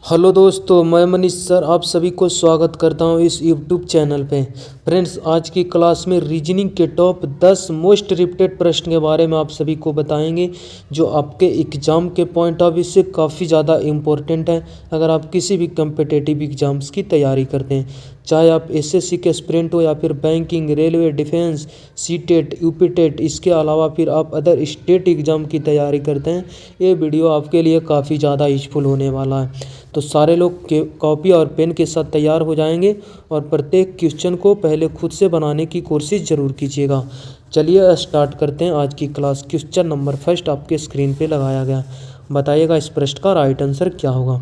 Hello दोस्तों, मैं Manish sir आप सभी को स्वागत करता हूं इस यूट्यूब चैनल पे। फ्रेंड्स, आज की क्लास में रीजनिंग के टॉप 10 मोस्ट रिपीटेड प्रश्न के बारे में आप सभी को बताएंगे, जो आपके एग्ज़ाम के पॉइंट ऑफ व्यू से काफ़ी ज़्यादा इम्पोर्टेंट है। अगर आप किसी भी कम्पिटिटिव एग्ज़ाम्स की तैयारी करते हैं, चाहे आप एसएससी के एस्पिरेंट हो या फिर banking, railway, defence, CTET, UPTET, इसके अलावा फिर आप अदर स्टेट एग्ज़ाम की तैयारी करते हैं, ये वीडियो आपके लिए काफ़ी ज़्यादा यूजफुल होने वाला है। तो सारे लोग कॉपी और पेन के साथ तैयार हो जाएंगे और प्रत्येक क्वेश्चन को पहले खुद से बनाने की कोशिश ज़रूर कीजिएगा। चलिए स्टार्ट करते हैं आज की क्लास। क्वेश्चन नंबर फर्स्ट आपके स्क्रीन पे लगाया गया। बताइएगा इस प्रश्न का राइट आंसर क्या होगा।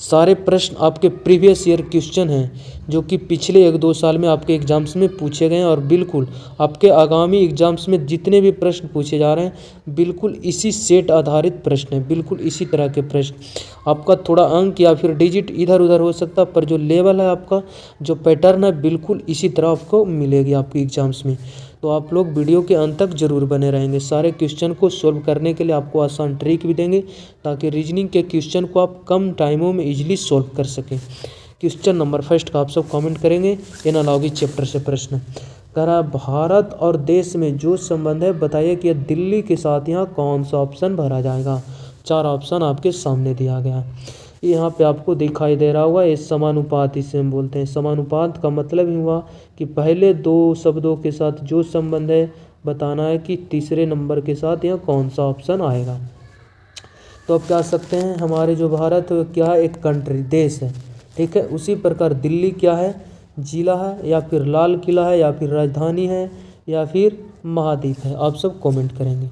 सारे प्रश्न आपके प्रीवियस ईयर क्वेश्चन हैं, जो कि पिछले 1-2 साल में आपके एग्ज़ाम्स में पूछे गए हैं और बिल्कुल आपके आगामी एग्ज़ाम्स में जितने भी प्रश्न पूछे जा रहे हैं बिल्कुल इसी सेट आधारित प्रश्न हैं, बिल्कुल इसी तरह के प्रश्न। आपका थोड़ा अंक या फिर डिजिट इधर उधर हो सकता है, पर जो लेवल है आपका, जो पैटर्न है, बिल्कुल इसी तरह आपको मिलेगी आपके एग्ज़ाम्स में। तो आप लोग वीडियो के अंत तक जरूर बने रहेंगे। सारे क्वेश्चन को सोल्व करने के लिए आपको आसान ट्रिक भी देंगे, ताकि रीजनिंग के क्वेश्चन को आप कम टाइमों में इजीली सोल्व कर सकें। क्वेश्चन नंबर फर्स्ट का आप सब कमेंट करेंगे। एनालॉजी चैप्टर से प्रश्न कह रहा है, भारत और देश में जो संबंध है बताइए कि दिल्ली के साथ यहाँ कौन सा ऑप्शन भरा जाएगा। 4 ऑप्शन आपके सामने दिया गया है। यहाँ पे आपको दिखाई दे रहा होगा, ये समानुपात इसे हम बोलते हैं। समानुपात का मतलब ही हुआ कि पहले 2 शब्दों के साथ जो संबंध है बताना है कि तीसरे नंबर के साथ यहाँ कौन सा ऑप्शन आएगा। तो अब क्या सकते हैं, हमारे जो भारत क्या है, एक कंट्री, देश है, ठीक है। उसी प्रकार दिल्ली क्या है, जिला है, या फिर लाल किला है, या फिर राजधानी है, या फिर महाद्वीप है। आप सब कमेंट करेंगे।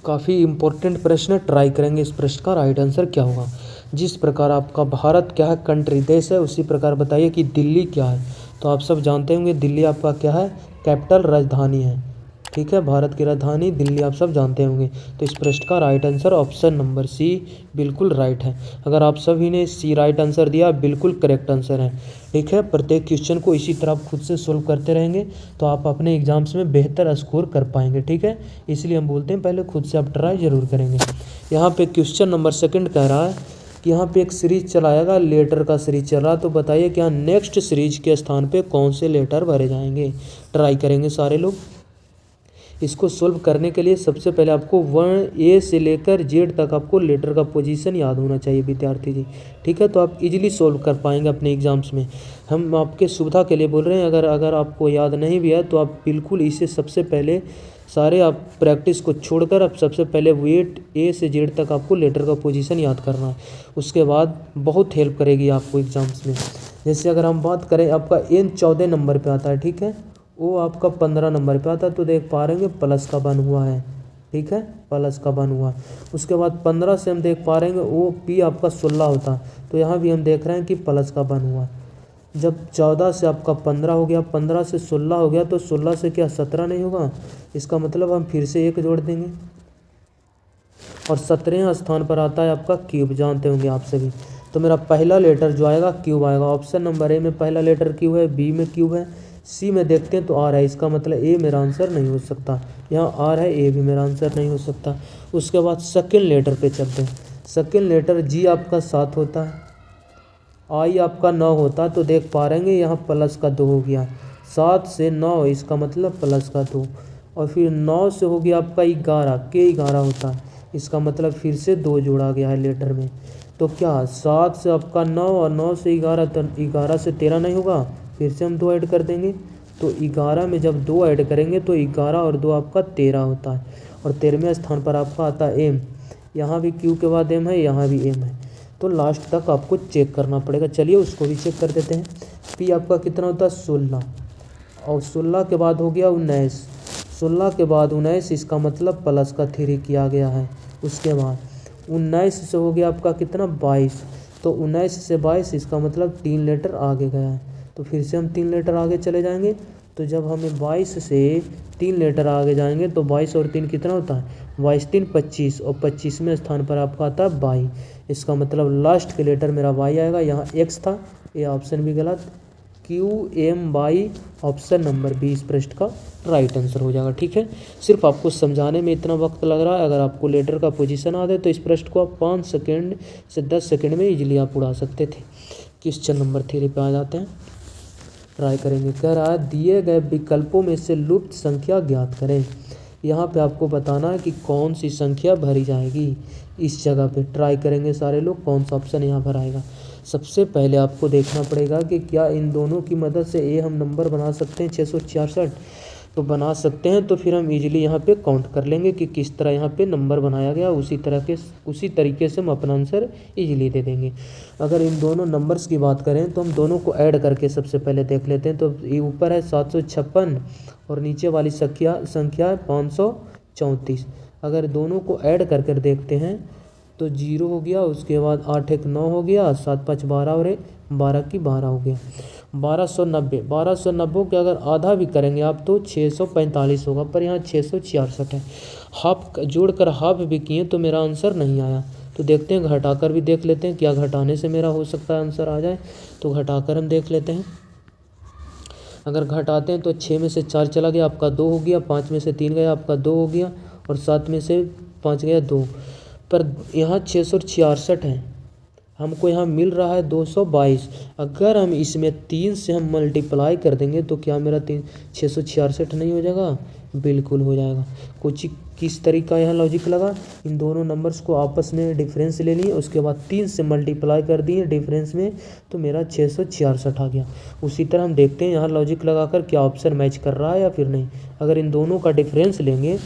काफ़ी इम्पोर्टेंट प्रश्न है, ट्राई करेंगे इस प्रश्न का राइट आंसर क्या होगा। जिस प्रकार आपका भारत क्या है, कंट्री, देश है, उसी प्रकार बताइए कि दिल्ली क्या है। तो आप सब जानते होंगे दिल्ली आपका क्या है, कैपिटल, राजधानी है, ठीक है। भारत की राजधानी दिल्ली आप सब जानते होंगे। तो इस प्रश्न का right answer option number C बिल्कुल राइट है। अगर आप सभी ने सी राइट आंसर दिया, बिल्कुल करेक्ट आंसर है, ठीक है। प्रत्येक क्वेश्चन को इसी तरह खुद से सोल्व करते रहेंगे तो आप अपने एग्जाम्स में बेहतर स्कोर कर पाएंगे, ठीक है। इसलिए हम बोलते हैं पहले खुद से आप ट्राई जरूर करेंगे। यहाँ पे क्वेश्चन नंबर सेकंड कह रहा है कि यहाँ पे एक सीरीज चलाएगा, लेटर का सीरीज चल रहा, तो बताइए क्या नेक्स्ट सीरीज के स्थान पे कौन से लेटर भरे जाएंगे। ट्राई करेंगे सारे लोग। इसको सोल्व करने के लिए सबसे पहले आपको 1 ए से लेकर जेड तक आपको लेटर का पोजीशन याद होना चाहिए विद्यार्थी जी, ठीक है। तो आप इजीली सोल्व कर पाएंगे अपने एग्जाम्स में। हम आपके सुविधा के लिए बोल रहे हैं। अगर आपको याद नहीं भी है तो आप बिल्कुल इसे सबसे पहले सारे आप प्रैक्टिस को छोड़कर अब सबसे पहले वेट ए से जेड तक आपको लेटर का पोजीशन याद करना है। उसके बाद बहुत हेल्प करेगी आपको एग्जाम्स में। जैसे अगर हम बात करें, आपका एन 14 नंबर पे आता है, ठीक है, वो आपका 15 नंबर पे आता है, तो देख पा रहे हैं प्लस का बन हुआ है, ठीक है, प्लस का बन हुआ। उसके बाद 15 से हम देख पा रहे हैं वो पी आपका 16 होता है, तो यहाँ भी हम देख रहे हैं कि प्लस का बन हुआ। जब 14 से आपका 15 हो गया, 15 से 16 हो गया, तो 16 से क्या 17 नहीं होगा। इसका मतलब हम फिर से 1 जोड़ देंगे और 17वें स्थान पर आता है आपका क्यूब, जानते होंगे आप सभी। तो मेरा पहला लेटर जो आएगा क्यूब आएगा। ऑप्शन नंबर ए में पहला लेटर क्यू है, बी में क्यूब है, सी में देखते हैं तो आर है। इसका मतलब ए मेरा आंसर नहीं हो सकता, यहाँ आर है, ए भी मेरा आंसर नहीं हो सकता। उसके बाद सेकेंड लेटर पे चलते हैं। सेकेंड लेटर जी आपका 7 होता है, आई आपका 9 होता, तो देख पा रहे हैं यहाँ प्लस का 2 हो गया। 7 से 9, इसका मतलब प्लस का 2, और फिर 9 से हो गया आपका 11, के 11 होता है, इसका मतलब फिर से 2 जोड़ा गया है लेटर में। तो क्या 7 से आपका 9 और 9 से 11, तो 11 से 13 नहीं होगा, फिर से हम 2 ऐड कर देंगे। तो 11 में जब 2 ऐड करेंगे तो 11 और 2 आपका 13 होता है। और 13वें स्थान पर आपका आता है एम, यहाँ भी क्यू के बाद एम है, यहाँ भी एम है। तो लास्ट तक आपको चेक करना पड़ेगा। चलिए उसको भी चेक कर देते हैं। पी आपका कितना होता है 16, और 16 के बाद हो गया 19, 16 के बाद 19, इसका मतलब प्लस का 3 किया गया है। उसके बाद 19 से हो गया आपका कितना 22, तो 19 से 22, इसका मतलब 3 लेटर आगे गया है। तो फिर से हम 3 लेटर आगे चले जाएंगे। तो जब हमें 22 से 3 लेटर आगे जाएंगे तो 22 और 3 कितना होता है, 22 3 25, और 25वें स्थान पर आपका आता है 22। इसका मतलब लास्ट के लेटर मेरा वाई आएगा। यहाँ एक्स था, ये ऑप्शन भी गलत, QM/, ऑप्शन नंबर बी इस प्रश्न का राइट आंसर हो जाएगा। ठीक है, सिर्फ आपको समझाने में इतना वक्त लग रहा है। अगर आपको लेटर का पोजीशन आ जाए तो इस प्रश्न को आप 5 सेकेंड से 10 सेकेंड में इजीली आप उड़ा सकते थे। क्वेश्चन नंबर 3 पे आ जाते हैं, ट्राई करेंगे। कह रहा है दिए गए विकल्पों में से लुप्त संख्या ज्ञात करें। यहाँ पे आपको बताना है कि कौन सी संख्या भरी जाएगी इस जगह पे। ट्राई करेंगे सारे लोग कौन सा ऑप्शन यहाँ पर आएगा। सबसे पहले आपको देखना पड़ेगा कि क्या इन दोनों की मदद से हम नंबर बना सकते हैं 666। तो बना सकते हैं, तो फिर हम इजीली यहाँ पे काउंट कर लेंगे कि किस तरह यहाँ पे नंबर बनाया गया, उसी तरीके से हम अपना आंसर इजीली दे देंगे। अगर इन दोनों नंबर्स की बात करें तो हम दोनों को ऐड करके सबसे पहले देख लेते हैं। तो ये ऊपर है 756 और नीचे वाली संख्या है 534। अगर दोनों को ऐड कर कर देखते हैं तो 0 हो गया, उसके बाद 8 1 9 हो गया, 7 5 12 और 12 की 12 हो गया। 1290 के अगर आधा भी करेंगे आप तो 645 होगा, पर यहाँ 666 है। हाफ जोड़कर हाफ भी किए तो मेरा आंसर नहीं आया। तो देखते हैं घटाकर भी देख लेते हैं, क्या घटाने से मेरा हो सकता है आंसर आ जाए। तो घटाकर हम देख लेते हैं। अगर घटाते हैं तो 6 में से 4 चला गया, आपका 2 हो गया, 5 में से 3 गया, आपका 2 हो गया, और 7 में से 5 गया 2। पर यहाँ 666 है, हमको यहाँ मिल रहा है 222। अगर हम इसमें 3 से हम मल्टीप्लाई कर देंगे तो क्या मेरा 666 नहीं हो जाएगा? बिल्कुल हो जाएगा। कुछ किस तरीका यहाँ लॉजिक लगा, इन दोनों नंबर्स को आपस में डिफरेंस ले लिए, उसके बाद 3 से मल्टीप्लाई कर दिए डिफरेंस में, तो मेरा 666 आ गया। उसी तरह हम देखते हैं यहाँ लॉजिक लगाकर क्या ऑप्शन मैच कर रहा है या फिर नहीं। अगर इन दोनों का डिफरेंस लेंगे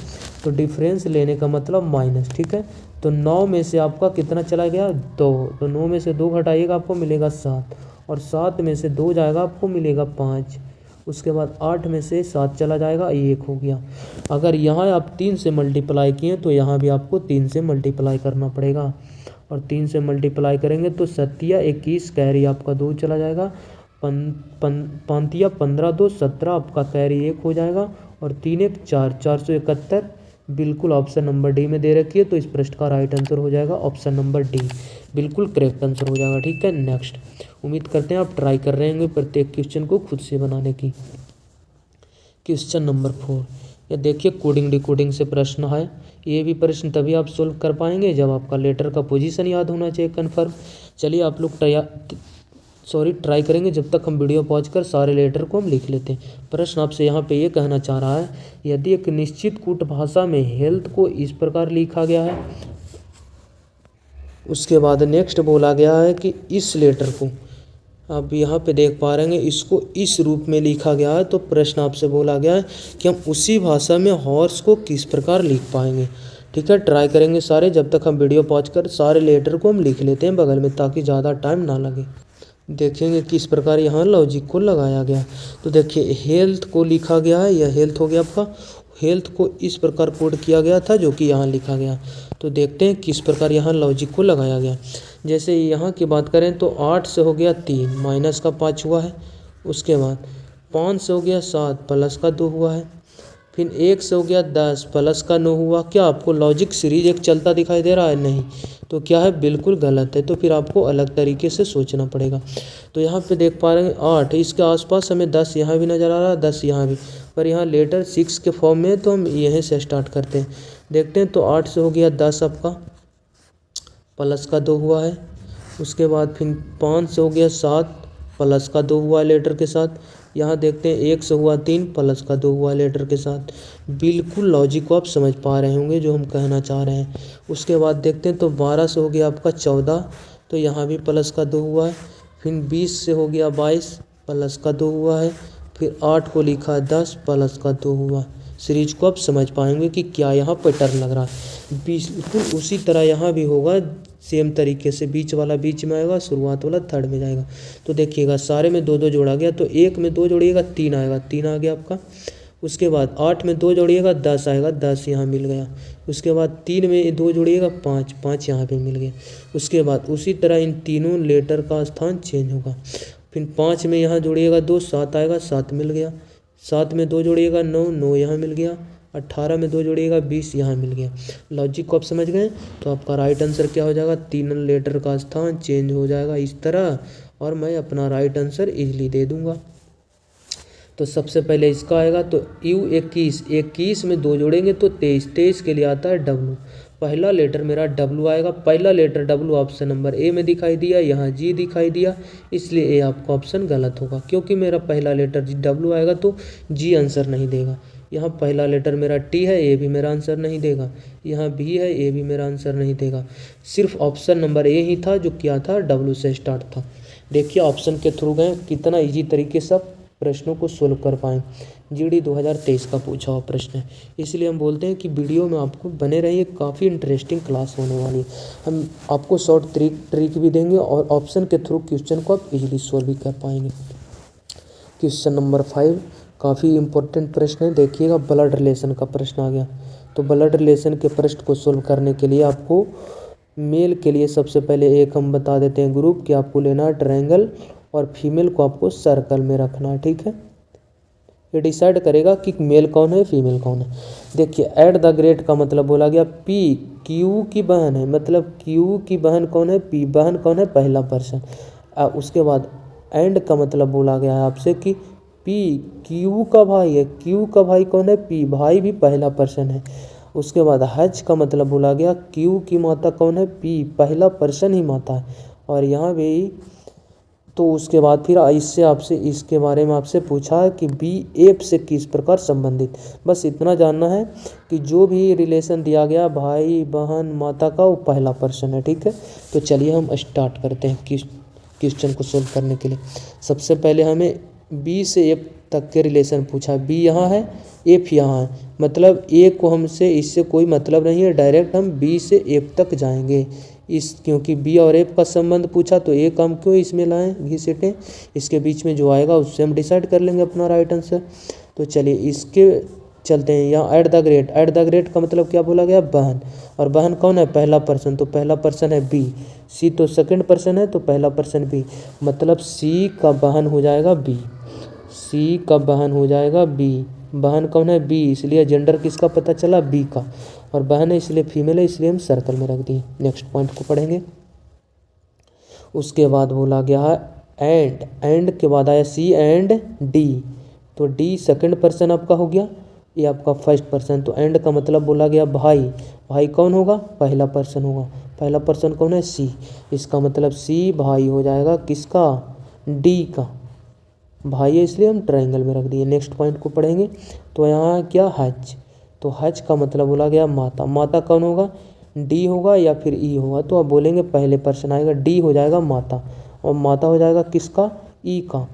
तो डिफरेंस लेने का मतलब माइनस। ठीक है, तो 9 में से आपका कितना चला गया? 2। तो 9 में से 2 घटाइएगा आपको मिलेगा 7, और 7 में से 2 जाएगा आपको मिलेगा 5। उसके बाद 8 में से 7 चला जाएगा, 1 हो गया। अगर यहाँ आप 3 से मल्टीप्लाई किए तो यहाँ भी आपको 3 से मल्टीप्लाई करना पड़ेगा, और 3 से मल्टीप्लाई करेंगे तो 7 या 21 कैरी आपका 2 चला जाएगा, 5 या 15 2 17 आपका कैरी 1 हो जाएगा, और 3 1 4 471 बिल्कुल ऑप्शन नंबर डी में दे रखी है। तो इस प्रश्न का राइट आंसर हो जाएगा ऑप्शन नंबर डी, बिल्कुल करेक्ट आंसर हो जाएगा। ठीक है, नेक्स्ट। उम्मीद करते हैं आप ट्राई कर रहे होंगे प्रत्येक क्वेश्चन को खुद से बनाने की। क्वेश्चन नंबर 4, ये देखिए कोडिंग डिकोडिंग से प्रश्न है। ये भी प्रश्न तभी आप सोल्व कर पाएंगे जब आपका लेटर का पोजीशन याद होना चाहिए कन्फर्म। चलिए आप लोग ट्राई करेंगे। जब तक हम वीडियो पॉज कर सारे लेटर को हम लिख लेते हैं। प्रश्न आपसे यहाँ पे ये कहना चाह रहा है, यदि एक निश्चित कूट भाषा में हेल्थ को इस प्रकार लिखा गया है, उसके बाद नेक्स्ट बोला गया है कि इस लेटर को आप यहाँ पे देख पा रहे हैं इसको इस रूप में लिखा गया है। तो प्रश्न आपसे बोला गया है कि हम उसी भाषा में हॉर्स को किस प्रकार लिख पाएंगे। ठीक है, ट्राई करेंगे सारे। जब तक हम वीडियो पॉज कर सारे लेटर को हम लिख लेते हैं बगल में, ताकि ज़्यादा टाइम ना लगे। देखेंगे किस प्रकार यहाँ लॉजिक को लगाया गया। तो देखिए हेल्थ को लिखा गया है, यह हेल्थ हो गया आपका। हेल्थ को इस प्रकार कोड किया गया था जो कि यहाँ लिखा गया। तो देखते हैं किस प्रकार यहाँ लॉजिक को लगाया गया। जैसे यहाँ की बात करें तो 8 से हो गया 3 माइनस का 5 हुआ है। उसके बाद 5 से हो गया 7 प्लस का 2 हुआ है। फिर 1 से हो गया 10 प्लस का 9 हुआ। क्या आपको लॉजिक सीरीज एक चलता दिखाई दे रहा है? नहीं। तो क्या है? बिल्कुल गलत है। तो फिर आपको अलग तरीके से सोचना पड़ेगा। तो यहाँ पे देख पा रहे हैं 8, इसके आसपास हमें 10 यहाँ भी नज़र आ रहा है, 10 यहाँ भी, पर यहाँ लेटर 6 के फॉर्म में, तो हम यहीं से स्टार्ट करते हैं। देखते हैं तो 8 से हो गया 10 आपका, प्लस का 2 हुआ है। उसके बाद फिर 5 से हो गया 7 प्लस का 2 हुआ है लेटर के साथ। यहाँ देखते हैं 1 से हुआ 3 प्लस का 2 हुआ लेटर के साथ। बिल्कुल लॉजिक को आप समझ पा रहे होंगे जो हम कहना चाह रहे हैं। उसके बाद देखते हैं तो 12 से हो गया आपका 14, तो यहाँ भी प्लस का 2 हुआ है। फिर 20 से हो गया 22 प्लस का 2 हुआ है। फिर 8 को लिखा है 10 प्लस का 2 हुआ। सीरीज को आप समझ पाएंगे कि क्या यहाँ पैटर्न लग रहा है। बिल्कुल उसी तरह यहाँ भी होगा, सेम तरीके से बीच वाला बीच में आएगा, शुरुआत वाला थर्ड में जाएगा। तो देखिएगा सारे में 2 2 जोड़ा गया, तो 1 में 2 जोड़िएगा 3 आएगा, 3 आ गया आपका। उसके बाद 8 में 2 जोड़िएगा 10 आएगा, 10 यहाँ मिल गया। उसके बाद 3 में 2 जोड़िएगा 5, 5 यहाँ पे मिल गया। उसके बाद उसी तरह इन तीनों लेटर का स्थान चेंज होगा। फिर 5 में यहाँ जोड़िएगा 2, 7 आएगा, 7 मिल गया। 7 में 2 जोड़िएगा 9, 9 यहाँ मिल गया। 18 में 2 जोड़िएगा 20 यहाँ मिल गया। लॉजिक को आप समझ गए। तो आपका राइट आंसर क्या हो जाएगा? 3 लेटर का स्थान चेंज हो जाएगा इस तरह, और मैं अपना राइट आंसर इजीली दे दूंगा। तो सबसे पहले इसका आएगा तो U21, 21 में 2 जोड़ेंगे तो 23, 23 के लिए आता है W। पहला लेटर मेरा W आएगा, पहला letter W option number A में दिखाई दिया, यहाँ G दिखाई दिया, इसलिए ए आपका ऑप्शन गलत होगा, क्योंकि मेरा पहला लेटर W आएगा तो G आंसर नहीं देगा। यहाँ पहला लेटर मेरा T है, ए भी मेरा आंसर नहीं देगा, यहाँ B है, ए भी मेरा आंसर नहीं देगा। सिर्फ ऑप्शन नंबर ए ही था जो क्या था, W से स्टार्ट था। देखिए ऑप्शन के थ्रू गए, कितना ईजी तरीके से प्रश्नों को सोल्व कर पाएँ। GD 2023 का पूछा हुआ प्रश्न है, इसलिए हम बोलते हैं कि वीडियो में आपको बने रहिए, काफ़ी इंटरेस्टिंग क्लास होने वाली है। हम आपको शॉर्ट ट्रिक भी देंगे और ऑप्शन के थ्रू क्वेश्चन को आप इजीली सोल्व भी कर पाएंगे। क्वेश्चन नंबर 5 काफ़ी इंपॉर्टेंट प्रश्न है, देखिएगा। ब्लड रिलेशन का प्रश्न आ गया, तो ब्लड रिलेशन के प्रश्न को सोल्व करने के लिए आपको मेल के लिए सबसे पहले एक हम बता देते हैं ग्रुप कि आपको लेना है ट्रायंगल, और फीमेल को आपको सर्कल में रखना है, ठीक है। ये डिसाइड करेगा कि मेल कौन है फीमेल कौन है। देखिए एट द ग्रेट का मतलब बोला गया P Q की बहन है, मतलब Q की बहन कौन है, P बहन कौन है, पहला पर्सन। उसके बाद एंड का मतलब बोला गया है आपसे कि P Q का भाई है, Q का भाई कौन है, P भाई भी पहला पर्सन है। उसके बाद H का मतलब बोला गया Q की माता कौन है, P पहला पर्सन ही माता है। और यहाँ भी तो उसके बाद फिर इससे आपसे इसके बारे में आपसे पूछा है कि बी एफ से किस प्रकार संबंधित। बस इतना जानना है कि जो भी रिलेशन दिया गया भाई बहन माता का वो पहला पर्सन है, ठीक है। तो चलिए हम स्टार्ट करते हैं क्वेश्चन को सोल्व करने के लिए। सबसे पहले हमें बी से एफ तक के रिलेशन पूछा है, बी यहाँ है एफ यहाँ है, मतलब ए को हमसे इससे कोई मतलब नहीं है, डायरेक्ट हम बी से एफ तक जाएंगे। क्योंकि बी और एफ का संबंध पूछा तो ए हम क्यों इसमें लाएं घिसेटें, इसके बीच में जो आएगा उससे हम डिसाइड कर लेंगे अपना राइट आंसर। तो चलिए इसके चलते हैं। यहाँ एट द ग्रेट का मतलब क्या बोला गया, बहन, और बहन कौन है, पहला पर्सन, तो पहला पर्सन है बी। सी तो सेकंड पर्सन है तो पहला पर्सन बी, मतलब सी का बहन हो जाएगा बी, सी का बहन हो जाएगा बी। बहन कौन है, बी, इसलिए जेंडर किसका पता चला, बी का, और बहन है इसलिए फीमेल है, इसलिए हम सर्कल में रख दिए। नेक्स्ट पॉइंट को पढ़ेंगे। उसके बाद बोला गया है एंड के बाद आया सी एंड डी, तो डी सेकंड पर्सन आपका हो गया, ये आपका फर्स्ट पर्सन। तो एंड का मतलब बोला गया भाई, भाई कौन होगा, पहला पर्सन होगा, पहला पर्सन कौन है, सी, इसका मतलब सी भाई हो जाएगा किसका, डी का, भाई है इसलिए हम ट्रायंगल में रख दिए। नेक्स्ट पॉइंट को पढ़ेंगे। तो यहाँ क्या हज, तो हज का मतलब बोला गया माता, माता कौन होगा, डी होगा या फिर ई होगा, तो आप बोलेंगे पहले पर्सन आएगा, डी हो जाएगा माता, और माता हो जाएगा किसका, ई का,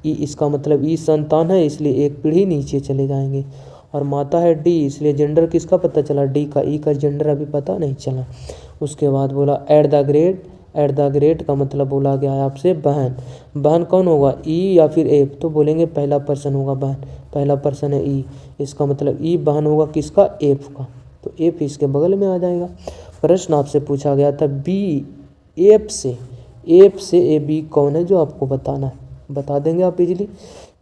ई, इसका मतलब ई संतान है इसलिए एक पीढ़ी नीचे चले जाएंगे, और माता है डी इसलिए जेंडर किसका पता चला, डी का, ई का जेंडर अभी पता नहीं चला। उसके बाद बोला एट द ग्रेट का मतलब बोला गया है आपसे बहन, बहन कौन होगा, ई या फिर एफ, तो बोलेंगे पहला पर्सन होगा बहन, पहला पर्सन है ई, इसका मतलब ई बहन होगा किसका, एफ का, तो एफ इसके बगल में आ जाएगा। प्रश्न आपसे पूछा गया था बी एफ से ए बी कौन है, जो आपको बताना है, बता देंगे आप इजीली,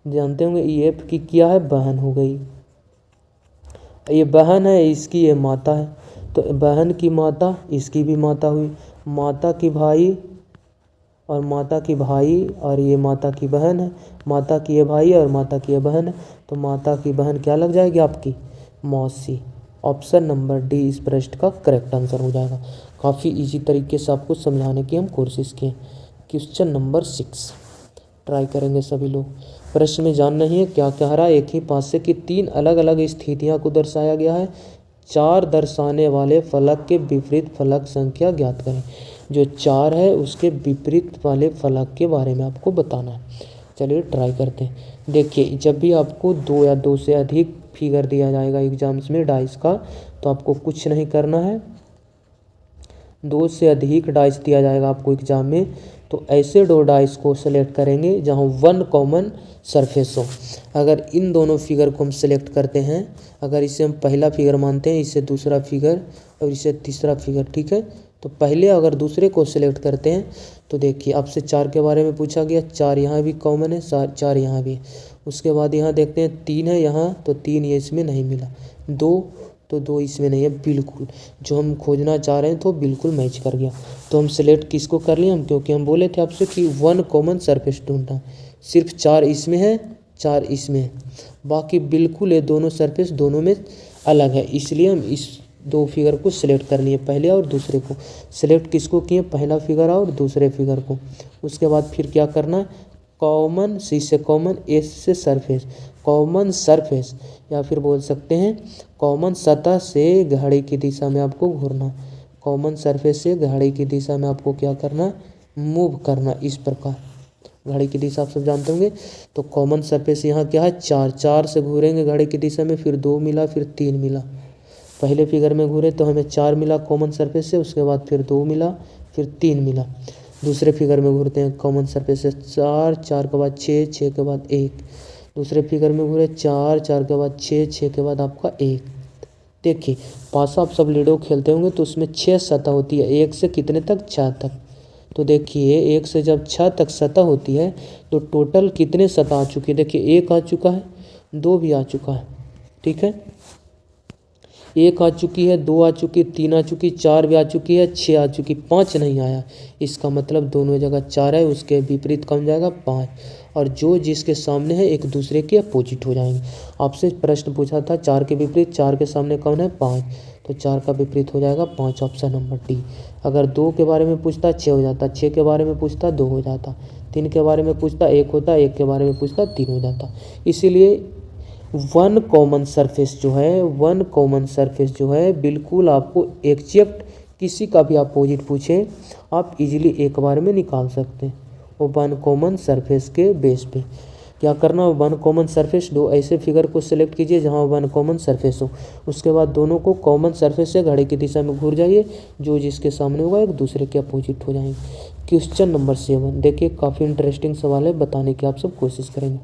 जानते होंगे। ई एफ की क्या है, बहन हो गई, ये बहन है इसकी ये माता है, तो बहन की माता इसकी भी माता हुई, माता की भाई और माता की भाई, और ये माता की बहन है, माता की ये भाई और माता की ये बहन है, तो माता की बहन क्या लग जाएगी आपकी, मौसी। ऑप्शन नंबर डी इस प्रश्न का करेक्ट आंसर हो जाएगा। काफ़ी इजी तरीके से आपको समझाने की हम कोशिश किए। क्वेश्चन नंबर 6 ट्राई करेंगे सभी लोग। प्रश्न में जानना ही है क्या कह रहा है, एक ही पासे की 3 अलग अलग स्थितियाँ को दर्शाया गया है, 4 दर्शाने वाले फलक के विपरीत फलक संख्या ज्ञात करें। जो 4 है उसके विपरीत वाले फलक के बारे में आपको बताना है। चलिए ट्राई करते हैं। देखिए जब भी आपको 2 या 2 से अधिक फिगर दिया जाएगा एग्जाम्स में डाइस का, तो आपको कुछ नहीं करना है, 2 से अधिक डाइस दिया जाएगा आपको एग्जाम में, तो ऐसे 2 डाइस को सेलेक्ट करेंगे जहां 1 कॉमन सरफेस हो। अगर इन दोनों फिगर को हम सेलेक्ट करते हैं, अगर इसे हम पहला फिगर मानते हैं, इसे दूसरा फिगर और इसे तीसरा फिगर, ठीक है, तो पहले अगर दूसरे को सिलेक्ट करते हैं तो देखिए आपसे 4 के बारे में पूछा गया, 4 यहाँ भी कॉमन है, 4 यहाँ भी। उसके बाद यहाँ देखते हैं 3 है यहाँ, तो 3 ये इसमें नहीं मिला, 2 तो 2 इसमें नहीं है। बिल्कुल जो हम खोजना चाह रहे हैं तो बिल्कुल मैच कर गया। तो हम सेलेक्ट किसको कर लिए हम, क्योंकि हम बोले थे आपसे कि 1 कॉमन सरफेस ढूंढना। सिर्फ 4 इसमें है, 4 इसमें है, बाकी बिल्कुल ये दोनों सरफेस दोनों में अलग है, इसलिए हम इस 2 फिगर को सिलेक्ट कर लिए, पहले और दूसरे को। सिलेक्ट किसको किए, पहला फिगर और दूसरे फिगर को। उसके बाद फिर क्या करना है, कॉमन, सी से कॉमन, एस से सरफेस, कॉमन सरफेस या फिर बोल सकते हैं कॉमन सतह से घड़ी की दिशा में आपको घूरना। कॉमन सरफेस से घड़ी की दिशा में आपको क्या करना, मूव करना इस प्रकार। घड़ी की दिशा आप सब जानते होंगे। तो कॉमन सरफेस यहाँ क्या है, 4, 4 से घूरेंगे घड़ी की दिशा में, फिर 2 मिला, फिर 3 मिला। पहले फिगर में घूरे तो हमें 4 मिला कॉमन सरफेस से, उसके बाद फिर 2 मिला, फिर 3 मिला। दूसरे फिगर में घूरते हैं कॉमन सरफेस से 4, 4 के बाद 6, 6 के बाद 1। दूसरे फिगर में घूरे 4, 4 के बाद 6, 6 के बाद आपका 1। देखिए पासा आप सब लूडो खेलते होंगे तो उसमें 6 सतह होती है, 1 से कितने तक, 6 तक। तो देखिए 1 से जब 6 तक सतह होती है तो टोटल कितने सतह आ चुकी है, देखिए 1 आ चुका है, 2 भी आ चुका है, ठीक है, 1 आ चुकी है, 2 आ चुकी, 3 आ चुकी, 4 भी आ चुकी है, 6 आ चुकी, 5 नहीं आया। इसका मतलब दोनों जगह 4 है, उसके विपरीत कौन जाएगा, 5। और जो जिसके सामने है एक दूसरे के अपोजिट हो जाएंगे। आपसे प्रश्न पूछा था 4 के विपरीत, 4 के सामने कौन है, 5, तो 4 का विपरीत हो जाएगा 5, ऑप्शन नंबर डी। अगर 2 के बारे में पूछता 6 हो जाता, 6 के बारे में पूछता 2 हो जाता, 3 के बारे में पूछता 1 होता, 1 के बारे में पूछता 3 हो जाता। इसीलिए 1 कॉमन सरफेस जो है, 1 कॉमन सरफेस जो है बिल्कुल आपको एग्जैक्ट किसी का भी अपोजिट पूछे आप इजीली एक बार में निकाल सकते हैं। वो 1 कॉमन सरफेस के बेस पे क्या करना, 1 कॉमन सरफेस, 2 ऐसे फिगर को सिलेक्ट कीजिए जहाँ 1 कॉमन सरफेस हो। उसके बाद दोनों को कॉमन सरफेस से घड़ी की दिशा में घूर जाइए, जो जिसके सामने होगा एक दूसरे के अपोजिट हो जाएंगे। क्वेश्चन नंबर 7 देखिए, काफ़ी इंटरेस्टिंग सवाल है, बताने की आप सब कोशिश करेंगे।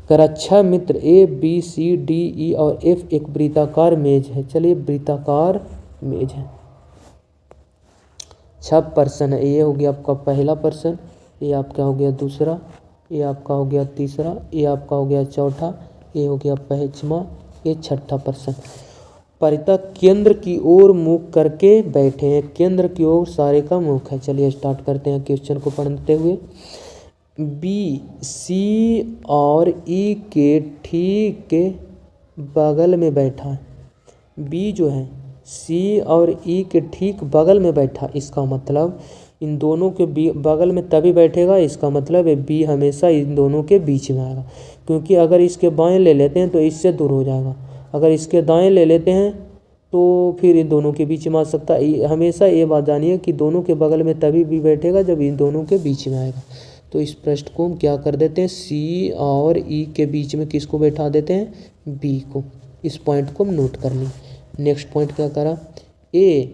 कर अच्छा मित्र A B C D E और एफ एक वृत्ताकार मेज है। चलिए वृत्ताकार मेज है, 6 पर्सन है। ये हो गया आपका पहला पर्सन, ये आपका हो गया दूसरा, ये आपका हो गया तीसरा, ये आपका हो गया चौथा, ये हो गया पांचवा, ये छठा पर्सन। परिता केंद्र की ओर मुख करके बैठे हैं, केंद्र की ओर सारे का मुख है। चलिए स्टार्ट करते हैं क्वेश्चन को पढ़ते हुए। बी सी और ई के ठीक बगल में बैठा है। बी जो है सी और ई के ठीक बगल में बैठा, इसका मतलब इन दोनों के बगल में तभी बैठेगा, इसका मतलब है बी हमेशा इन दोनों के बीच में आएगा। क्योंकि अगर इसके बाएं ले लेते हैं तो इससे दूर हो जाएगा, अगर इसके दाएं ले लेते हैं तो फिर इन दोनों के बीच में आ सकता है। हमेशा ये बात जानिए कि दोनों के बगल में तभी बी बैठेगा जब इन दोनों के बीच में आएगा। तो इस प्रश्न को हम क्या कर देते हैं, सी और ई के बीच में किसको बैठा देते हैं, बी को। इस पॉइंट को हम नोट कर लें। नेक्स्ट पॉइंट क्या करा, ए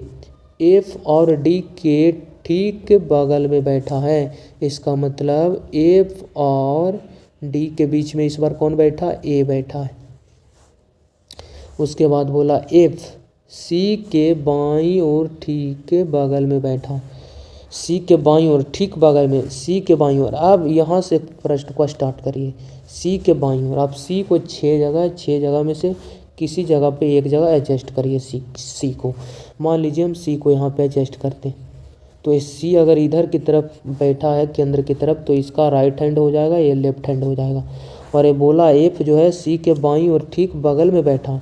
एफ और डी के ठीक बगल में बैठा है, इसका मतलब एफ और डी के बीच में इस बार कौन बैठा, ए बैठा है। उसके बाद बोला एफ सी के बाईं ओर ठीक बगल में बैठा, सी के बाईं ओर ठीक बगल में, सी के बाईं ओर। अब यहाँ से प्रश्न को स्टार्ट करिए, सी के बाईं ओर। आप सी को 6 जगह में से किसी जगह पे एक जगह एडजस्ट करिए। सी को मान लीजिए हम सी को यहाँ पे एडजस्ट करते हैं, तो इस सी अगर इधर की तरफ बैठा है केंद्र की तरफ तो इसका राइट हैंड हो जाएगा, ये लेफ्ट हैंड हो जाएगा। और ये बोला एफ जो है सी के बाईं ओर ठीक बगल में बैठा,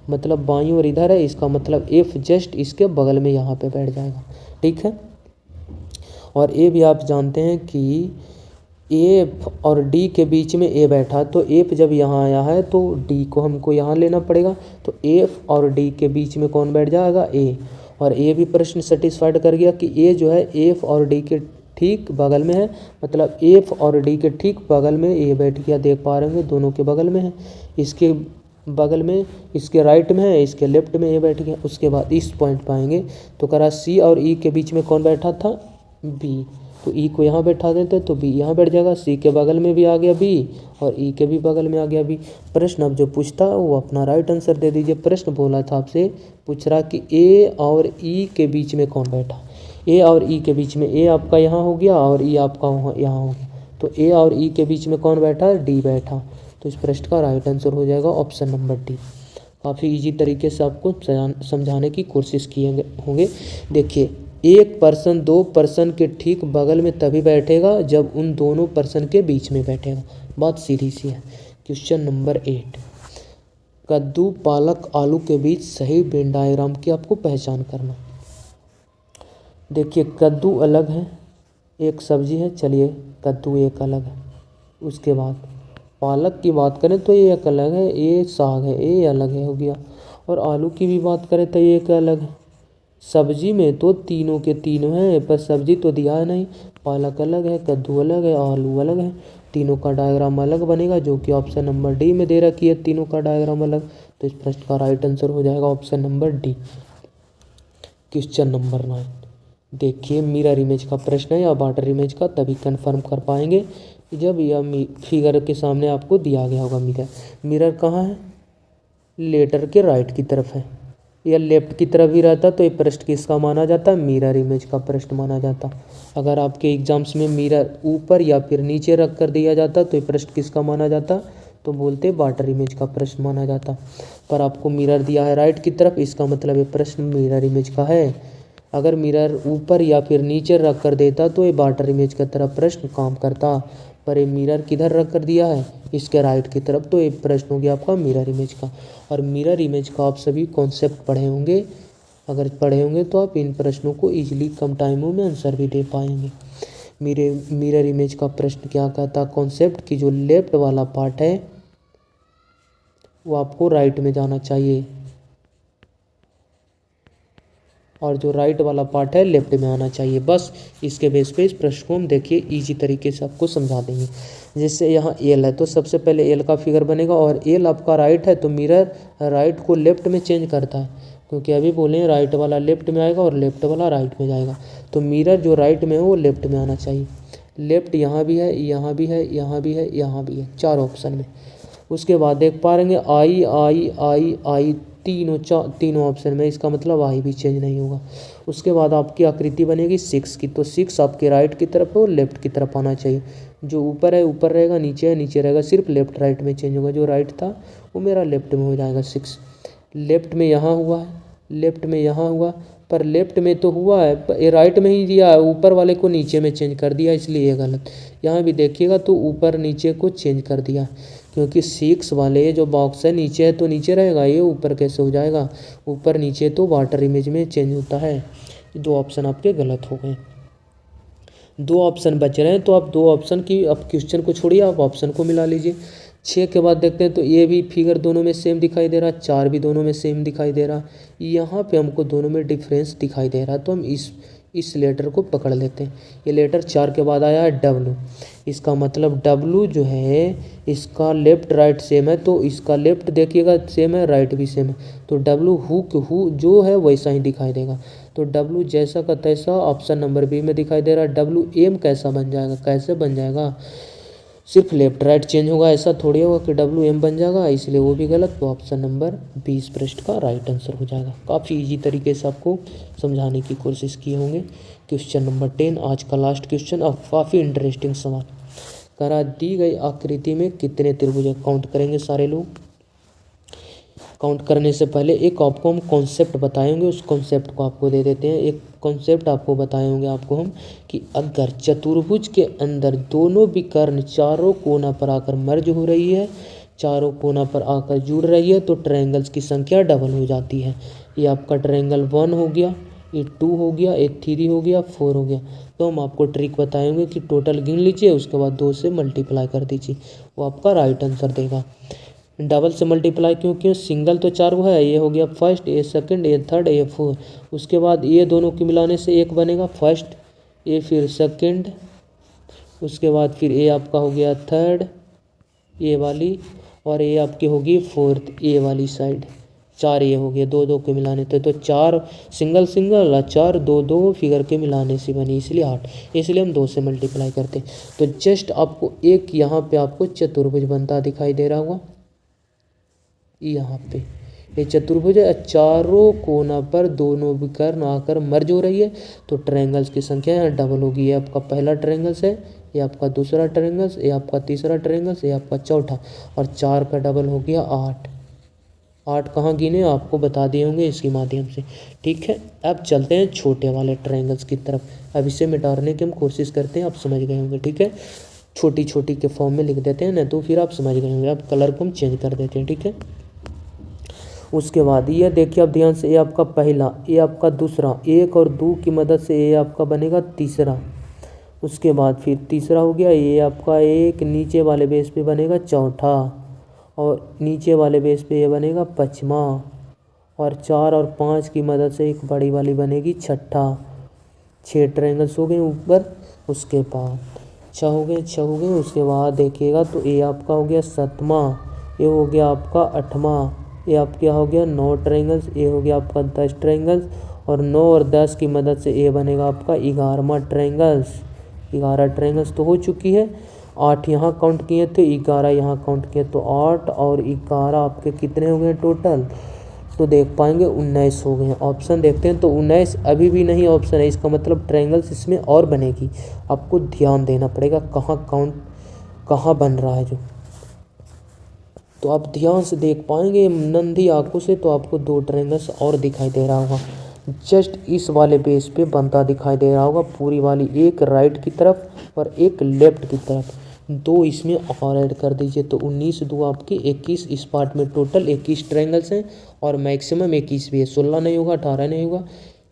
मतलब बाईं ओर इधर है, इसका मतलब एफ जस्ट इसके बगल में यहाँ पे बैठ जाएगा, ठीक है। और ए भी आप जानते हैं कि एफ और डी के बीच में ए बैठा, तो एफ जब यहाँ आया है तो डी को हमको यहाँ लेना पड़ेगा, तो एफ और डी के बीच में कौन बैठ जाएगा, ए। और ए भी प्रश्न सेटिस्फाइड कर गया कि ए जो है एफ और डी के ठीक बगल में है, मतलब एफ और डी के ठीक बगल में ए बैठ गया। देख पा रहे हैं दोनों के बगल में है, इसके बगल में, इसके राइट में है, इसके लेफ्ट में ए बैठ गया। उसके बाद इस पॉइंट पाएंगे तो करा सी और ई के बीच में कौन बैठा था, बी, तो ई को यहाँ बैठा देते तो बी यहाँ बैठ जाएगा। सी के बगल में भी आ गया बी और ई के भी बगल में आ गया बी। प्रश्न अब जो पूछता है वो अपना राइट आंसर दे दीजिए। प्रश्न बोला था आपसे, पूछ रहा कि ए और ई के बीच में कौन बैठा, ए और ई के बीच में, ए आपका यहाँ हो गया और ई आपका यहाँ हो गया, तो ए और ई के बीच में कौन बैठा, डी बैठा। तो इस प्रश्न का राइट आंसर हो जाएगा ऑप्शन नंबर डी। काफ़ी इजी तरीके से आपको समझाने की कोशिश किए होंगे। देखिए, एक पर्सन दो पर्सन के ठीक बगल में तभी बैठेगा जब उन दोनों पर्सन के बीच में बैठेगा। बात सीधी सी है। क्वेश्चन नंबर 8, कद्दू पालक आलू के बीच सही वेन डायग्राम की आपको पहचान करना। देखिए, कद्दू अलग है, एक सब्जी है, चलिए कद्दू एक अलग है। उसके बाद पालक की बात करें तो ये एक अलग है, ये साग है, ये अलग है हो गया। और आलू की भी बात करें तो ये एक अलग है। सब्जी में तो तीनों के तीनों हैं, पर सब्जी तो दिया है नहीं। पालक अलग है, कद्दू अलग है, आलू अलग है, तीनों का डायग्राम अलग बनेगा, जो कि ऑप्शन नंबर डी में दे रखी है, तीनों का डायग्राम अलग। तो इस प्रश्न का राइट आंसर हो जाएगा option number D. Question number 9, देखिए मिरर इमेज का प्रश्न है या वाटर इमेज का, तभी कन्फर्म कर पाएंगे जब यह फिगर के सामने आपको दिया गया होगा। मिरर कहाँ है? लेटर के राइट की तरफ है, या लेफ्ट की तरफ भी रहता तो ये प्रश्न किसका माना जाता? मिरर इमेज का प्रश्न माना जाता। अगर आपके एग्जाम्स में मिरर ऊपर या फिर नीचे रख कर दिया जाता तो ये प्रश्न किसका माना जाता? तो बोलते वाटर इमेज का प्रश्न माना जाता। पर आपको मिरर दिया है राइट की तरफ, इसका मतलब ये प्रश्न मिरर इमेज का है। अगर मिरर ऊपर या फिर नीचे रख कर देता तो ये वाटर इमेज की तरफ प्रश्न काम करता, पर ये मिरर किधर रख कर दिया है? इसके राइट की तरफ, तो ये प्रश्न हो गया आपका मिरर इमेज का। और मिरर इमेज का आप सभी कॉन्सेप्ट पढ़े होंगे, अगर पढ़े होंगे तो आप इन प्रश्नों को ईजिली कम टाइमों में आंसर भी दे पाएंगे। मिरर इमेज का प्रश्न क्या कहता? कॉन्सेप्ट की जो लेफ्ट वाला पार्ट है वो आपको राइट में जाना चाहिए, और जो राइट वाला पार्ट है लेफ्ट में आना चाहिए। बस इसके बेस पे इस प्रश्न को हम देखिए इजी तरीके से आपको समझा देंगे। जैसे यहाँ एल है तो सबसे पहले एल का फिगर बनेगा, और एल आपका राइट है तो मिरर राइट को लेफ्ट में चेंज करता है, क्योंकि अभी बोले राइट वाला लेफ्ट में आएगा और लेफ्ट वाला राइट में जाएगा। तो मिरर जो राइट में है वो लेफ्ट में आना चाहिए। लेफ्ट यहाँ भी है, यहाँ भी है, यहाँ भी है, यहाँ भी है, 4 ऑप्शन में। उसके बाद देख पा रहेंगे आई आई आई आई, तीनों ऑप्शन में, इसका मतलब आई भी चेंज नहीं होगा। उसके बाद आपकी आकृति बनेगी 6 की, तो 6 आपके राइट की तरफ है और लेफ्ट की तरफ आना चाहिए। जो ऊपर है ऊपर रहेगा, नीचे है नीचे रहेगा, सिर्फ लेफ्ट राइट में चेंज होगा। जो राइट था वो मेरा लेफ्ट में हो जाएगा 6। लेफ्ट में यहाँ हुआ है, लेफ्ट में यहाँ हुआ, पर लेफ्ट में तो हुआ है, ये राइट में ही दिया है, ऊपर वाले को नीचे में चेंज कर दिया, इसलिए ये गलत। यहाँ भी देखिएगा तो ऊपर नीचे को चेंज कर दिया, क्योंकि 6 वाले जो बॉक्स है नीचे है तो नीचे रहेगा, ये ऊपर कैसे हो जाएगा? ऊपर नीचे तो वाटर इमेज में चेंज होता है। 2 ऑप्शन आपके गलत हो गए। 2 ऑप्शन बच रहे हैं, तो आप 2 ऑप्शन की, अब क्वेश्चन को छोड़िए, आप ऑप्शन को मिला लीजिए। 6 के बाद देखते हैं तो ये भी फिगर दोनों में सेम दिखाई दे रहा है, 4 भी दोनों में सेम दिखाई दे रहा है। यहाँ पे हमको दोनों में डिफरेंस दिखाई दे रहा है, तो हम इस लेटर को पकड़ लेते हैं। ये लेटर 4 के बाद आया है डब्लू, इसका मतलब डब्लू जो है इसका लेफ्ट राइट सेम है, तो इसका लेफ्ट देखिएगा सेम है, राइट भी सेम है, तो डब्लू हु जो है वैसा ही दिखाई देगा। तो डब्लू जैसा का तैसा ऑप्शन नंबर बी में दिखाई दे रहा है। डब्लू एम कैसा बन जाएगा? कैसे बन जाएगा? सिर्फ लेफ्ट राइट चेंज होगा, ऐसा थोड़ी होगा कि डब्लू एम बन जाएगा, इसलिए वो भी गलत। तो ऑप्शन नंबर 20 पृष्ठ का राइट आंसर हो जाएगा। काफ़ी इजी तरीके से आपको समझाने की कोशिश किए होंगे। क्वेश्चन नंबर 10 आज का लास्ट क्वेश्चन, और काफ़ी इंटरेस्टिंग सवाल। करा दी गई आकृति में कितने त्रिभुज? काउंट करेंगे सारे लोग। काउंट करने से पहले एक आपको हम कॉन्सेप्ट बताएंगे, उस कॉन्सेप्ट को आपको दे देते हैं। एक कॉन्सेप्ट आपको बताए होंगे आपको हम कि अगर चतुर्भुज के अंदर दोनों विकर्ण चारों कोना पर आकर मर्ज हो रही है, चारों कोना पर आकर जुड़ रही है, तो ट्रायंगल्स की संख्या डबल हो जाती है। ये आपका ट्रायंगल 1 हो गया, ये 2 हो गया, ये 3 हो गया, 4 हो गया। तो हम आपको ट्रिक बताएंगे कि टोटल गिन लीजिए, उसके बाद 2 से मल्टीप्लाई कर दीजिए, वो आपका राइट आंसर देगा। डबल से मल्टीप्लाई क्यों? सिंगल तो 4 है, ये हो गया फर्स्ट, ये सेकंड, ये थर्ड, ये फोर्थ। उसके बाद ये दोनों के मिलाने से एक बनेगा फर्स्ट, ये फिर सेकंड, उसके बाद फिर ये आपका हो गया थर्ड, ये वाली, और ये आपकी होगी फोर्थ, ये वाली साइड। 4 ये हो गया, 2 के मिलाने तो 4 सिंगल सिंगल, 4 2 फिगर के मिलाने से बनी, इसलिए 8, इसलिए हम 2 से मल्टीप्लाई करते। तो जस्ट आपको एक यहाँ पे आपको चतुर्भुज बनता दिखाई दे रहा होगा, यहाँ पे ये चतुर्भुज है, चारों कोना पर दोनों विकर्ण आकर मर्ज हो रही है, तो ट्रायंगल्स की संख्या यहाँ डबल होगी। ये आपका पहला ट्रायंगल्स है, ये आपका दूसरा ट्रायंगल्स, ये आपका तीसरा ट्रायंगल्स, ये आपका चौथा, और 4 का डबल हो गया 8। 8 कहाँ गिने आपको बता दिए होंगे इसके माध्यम से। ठीक है, अब चलते हैं छोटे वाले ट्रायंगल्स की तरफ। अब इसे मिटाने की हम कोशिश करते हैं, आप समझ गए होंगे। ठीक है, छोटी छोटी के फॉर्म में लिख देते हैं ना, तो फिर आप समझ गए होंगे। अब कलर को हम चेंज कर देते हैं। ठीक है, उसके बाद ये देखिए अब ध्यान से, ये आपका पहला, ये आपका दूसरा, 1 और 2 की मदद से ये आपका बनेगा तीसरा। उसके बाद फिर तीसरा हो गया, ये आपका एक नीचे वाले बेस पे बनेगा चौथा, और नीचे वाले बेस पे ये बनेगा पाँचवा, और 4 और 5 की मदद से एक बड़ी वाली बनेगी छठा। 6 ट्रायंगल्स हो गए ऊपर। उसके बाद 6 हो गए, 6 हो गए। उसके बाद देखिएगा तो ये आपका हो गया 7वां, ये हो गया आपका 8वां, ये आपका हो गया 9 ट्रायंगल्स, ये हो गया आपका 10 ट्रायंगल्स, और 9 और 10 की मदद से ये बनेगा आपका 11वां ट्रायंगल्स। 11 ट्रायंगल्स तो हो चुकी है। 8 यहाँ काउंट किए थे, 11 यहाँ काउंट किए, तो 8 और 11 आपके कितने हो गए टोटल, तो देख पाएंगे 19 हो गए हैं। ऑप्शन देखते हैं तो 19 अभी भी नहीं ऑप्शन है, इसका मतलब ट्रायंगल्स इसमें और बनेगी। आपको ध्यान देना पड़ेगा कहाँ बन रहा है जो, तो आप ध्यान से देख पाएंगे नंदी आंखों से, तो आपको 2 ट्रायंगल्स और दिखाई दे रहा होगा। जस्ट इस वाले बेस पे बनता दिखाई दे रहा होगा पूरी वाली, एक राइट की तरफ और एक लेफ्ट की तरफ। 2 इसमें और ऐड कर दीजिए, तो 19 2 आपके 21। इस पार्ट में टोटल 21 ट्रायंगल्स हैं, और मैक्सिमम 21 भी है। 16 नहीं होगा, 18 नहीं होगा,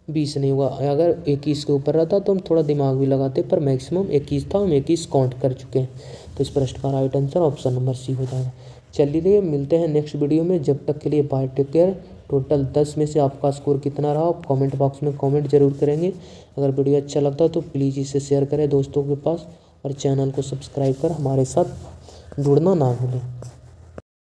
20 नहीं होगा। अगर 21 के ऊपर रहता तो हम थोड़ा दिमाग भी लगाते, पर मैक्सिमम 21 था, हम 21 काउंट कर चुके हैं। तो इस प्रश्न का right answer option number C हो जाएगा। चलिए मिलते हैं नेक्स्ट वीडियो में, जब तक के लिए बाय, टेक केयर। टोटल 10 में से आपका स्कोर कितना रहा आप कमेंट बॉक्स में कमेंट जरूर करेंगे। अगर वीडियो अच्छा लगता है तो प्लीज़ इसे शेयर करें दोस्तों के पास, और चैनल को सब्सक्राइब कर हमारे साथ जुड़ना ना भूलें।